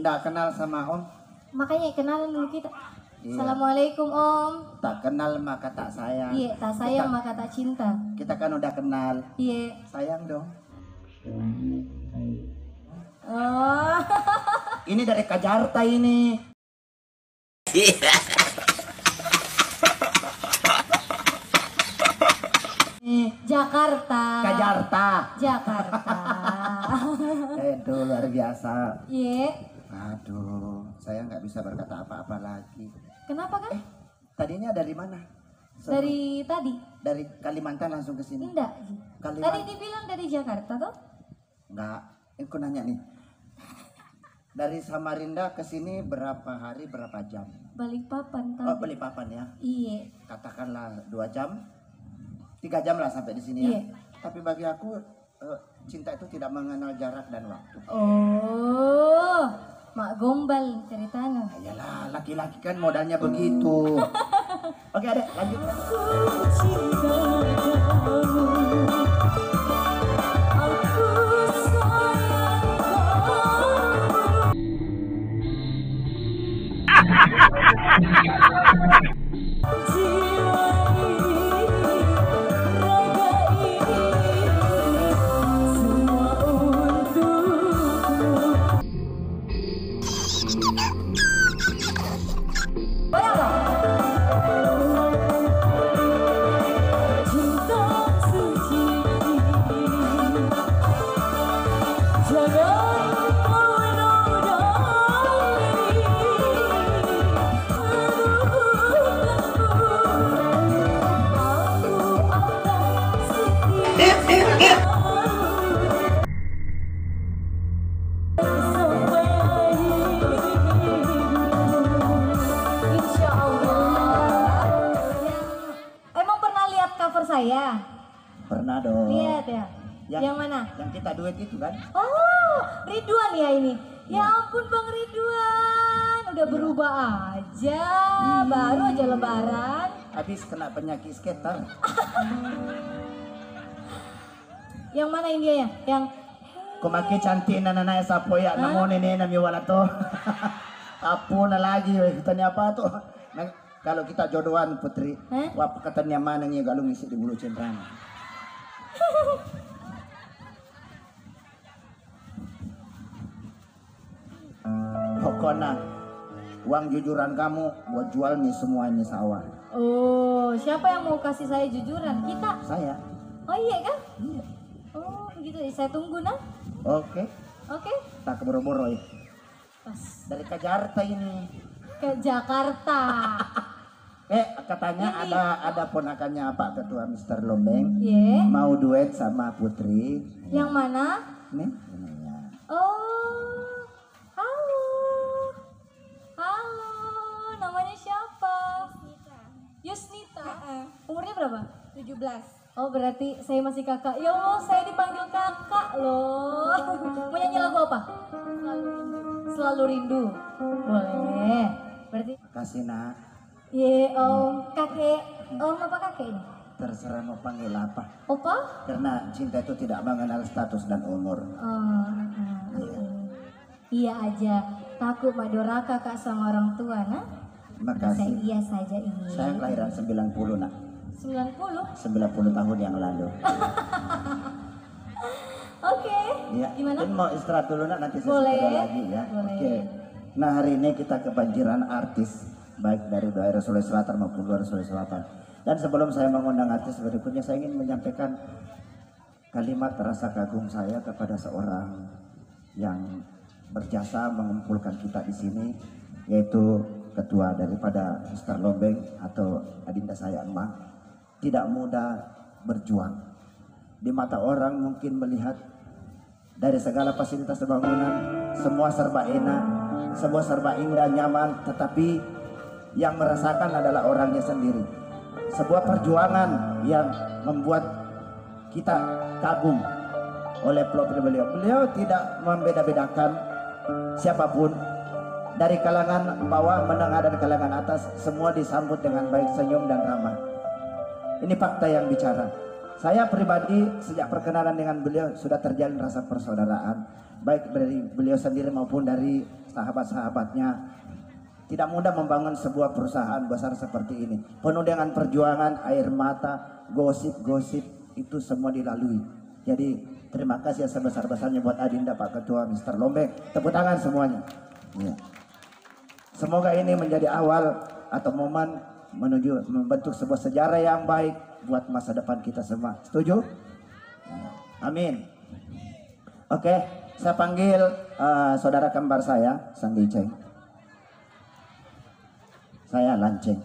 Nggak kenal sama Om. Makanya kenalan dulu kita. Iya. Assalamualaikum Om. Tak kenal maka tak sayang. Iya, tak sayang maka tak cinta. Kita kan udah kenal. Iya. Sayang dong. Oh. Ini dari Kajarta ini. Jakarta. Kajarta. Jakarta. Itu luar biasa. Iya. Aduh, saya nggak bisa berkata apa-apa lagi. Kenapa kan? Tadinya dari mana? Dari tadi? Dari Kalimantan langsung ke sini. Enggak. Kalimantan. Tadi dibilang dari Jakarta toh? Enggak. Aku nanya nih. Dari Samarinda ke sini berapa hari, berapa jam? Balikpapan tadi. Oh, Balikpapan ya. Iya. Katakanlah 2 jam. 3 jam lah sampai di sini ya. Iya. Tapi bagi aku cinta itu tidak mengenal jarak dan waktu. Oh, mak gombal ceritanya. Ayalah, laki-laki kan modalnya begitu. Oke, Adek, lanjut. Saya pernah dong. lihat ya. Yang mana? Yang kita duet itu kan? Oh, Ridwan ya ini. Ya ampun Bang Ridwan, udah berubah aja. Baru aja Lebaran. Habis kena penyakit skater. Yang mana ini ya? Yang Kumaki cantik nana sapo ya namo nene nami wala to. Apa na lagi katanya apa tuh? Nah, kalau kita jodohan Putri, wah katanya mana nih galung isi di bulu centrana. Pokoknya uang jujuran kamu buat jual nih semua ini sawah. Oh, siapa yang mau kasih saya jujuran? Kita. Saya. Oh iya kan? Iya. Oh begitu. Saya tunggu nah. Oke. Oke. Tak keboro-boro ya. Pas. Dari Kajarta ini. Ke Jakarta. Katanya ada ponakannya Pak Ketua Mr. Lombeng. Iya. Mau duet sama Putri. Yang mana? Nih, ininya. Oh, halo, halo, namanya siapa? Yusnita. Umurnya berapa? 17. Oh berarti saya masih kakak. Ya Allah, saya dipanggil kakak loh. Mau nyanyi lagu apa? Selalu rindu. Boleh. Berarti. Kasih nak. Ye, om, kakek. Om apa kakek ini? Terserah mau panggil apa. Opa? Karena cinta itu tidak mengenal status dan umur. Oh, iya aja. Takut mak doraka kak sama orang tua, nah? Makasih. Iya saja ini. Saya kelahiran 90 nak. 90? 90 tahun yang lalu. Oke. Ya. Gimana? Ini mau istirahat dulu nak, nanti saya Boleh. sekolah lagi ya. Boleh. Oke. Nah hari ini kita kebanjiran artis baik dari daerah Sulawesi Selatan maupun luar Sulawesi Selatan. Dan sebelum saya mengundang artis berikutnya, saya ingin menyampaikan kalimat rasa kagum saya kepada seorang yang berjasa mengumpulkan kita di sini, yaitu ketua daripada Mr. Lombeng atau adinda saya Emang. Tidak mudah berjuang. Di mata orang mungkin melihat dari segala fasilitas bangunan, semua serba enak, semua serba indah, nyaman, tetapi yang merasakan adalah orangnya sendiri. Sebuah perjuangan yang membuat kita kagum oleh profil beliau. Beliau tidak membeda-bedakan siapapun, dari kalangan bawah, menengah dan kalangan atas, semua disambut dengan baik, senyum dan ramah. Ini fakta yang bicara. Saya pribadi sejak perkenalan dengan beliau sudah terjalin rasa persaudaraan, baik dari beliau sendiri maupun dari sahabat-sahabatnya. Tidak mudah membangun sebuah perusahaan besar seperti ini. Penuh dengan perjuangan, air mata, gosip-gosip, itu semua dilalui. Jadi terima kasih sebesar-besarnya buat Adinda, Pak Ketua, Mr. Lombek. Tepuk tangan semuanya. Ya. Semoga ini menjadi awal atau momen menuju membentuk sebuah sejarah yang baik buat masa depan kita semua. Setuju? Amin. Oke, saya panggil saudara kembar saya, Sandi Ceng. Saya Lanceng.